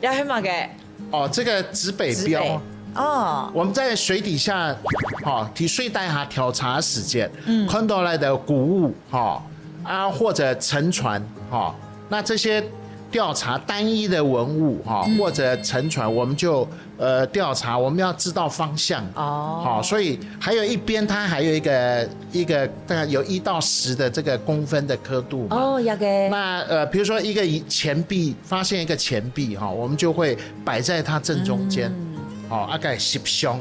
要什么嘅？哦，这个指北标。哦，我们在水底下，提水底下调查时间，看到来的古物，或者沉船，那这些调查单一的文物，或者沉船，我们就调查，我们要知道方向，所以还有一边它还有一个大概有1到10的这个公分的刻度嘛。哦，要嘅。那比如说一个钱币，发现一个钱币，我们就会摆在它正中间。大概10箱，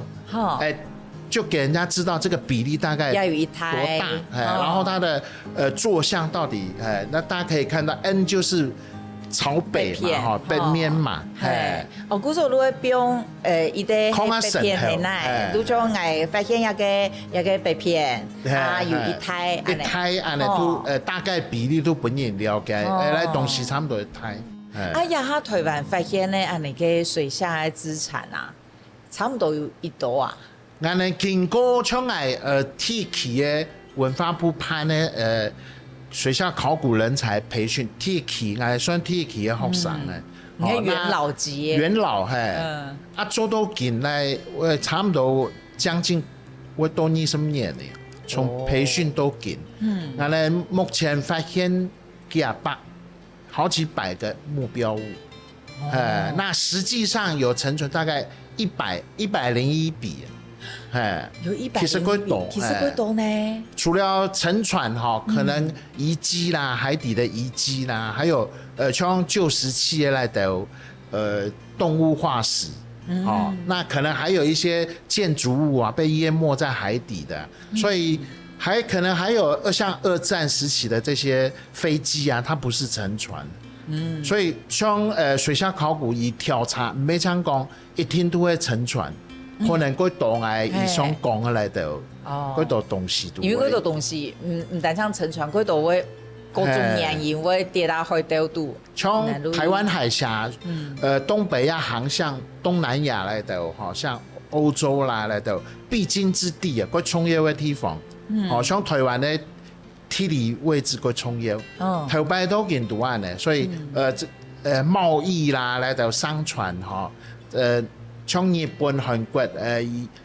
就给人家知道这个比例大概要有一多台大，然后它的坐向到底，那大家可以看到 N 就是朝北嘛，北面嘛，古時候你會標伊啲空啊白片係奶，如果我發現一個白片啊，有一台，一台安尼都大概比例都本人了解，那東西差不多一台。呀，喺台灣發現咧，安尼嘅水下嘅資產啊，差唔多有一多啊。我哋經過像T 期嘅文化部派呢，水下考古人才培訓 T 期，我算 T 期嘅學生咧。你係元老級。元老做到近來，差唔多將近我多20年了，從培訓到近。我哋目前發現好幾百個目標物。那實際上有沉船大概101筆。有101筆，其實幾多？其實幾多呢？除了沉船可能遺跡啦，海底的遺跡啦，還有像舊石器來的動物化石，那可能還有一些建築物啊被淹沒在海底的，所以可能還有像2戰時期的這些飛機啊，它不是沉船。所以像水下考古以調查，唔係講講一定都會沉船。可能嗰度係以上講嘅嚟到，嗰度東西都會。因為嗰度東西唔單止沉船，嗰度會各種原因會跌到海底度。從台灣海峽，東北亞航向東南亞嚟到，像歐洲啦嚟到必經之地啊，嗰重要嘅地方。像台灣嘅地理位置嗰重要，頭擺都見到嘅，所以貿易啦嚟到商船像日本、韓國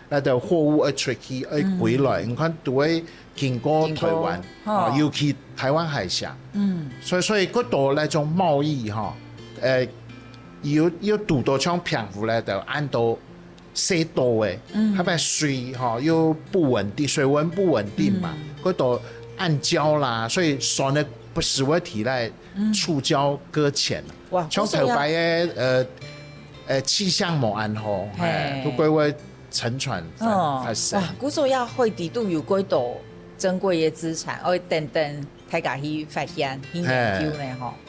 嚟到貨物出去回來，你看都會經過台灣，尤其台灣海峽，所以嗰度那種貿易要渡到像澎湖嚟到按到西島嘅，係咪水又不穩定，水溫不穩定嘛，嗰度暗礁啦，所以船呢不時會提來觸礁擱淺，像頭擺嘅氣象冇安好，都歸為沉船發生。古時候要海底都有幾多珍貴嘅資產，我等大家去發現去研究呢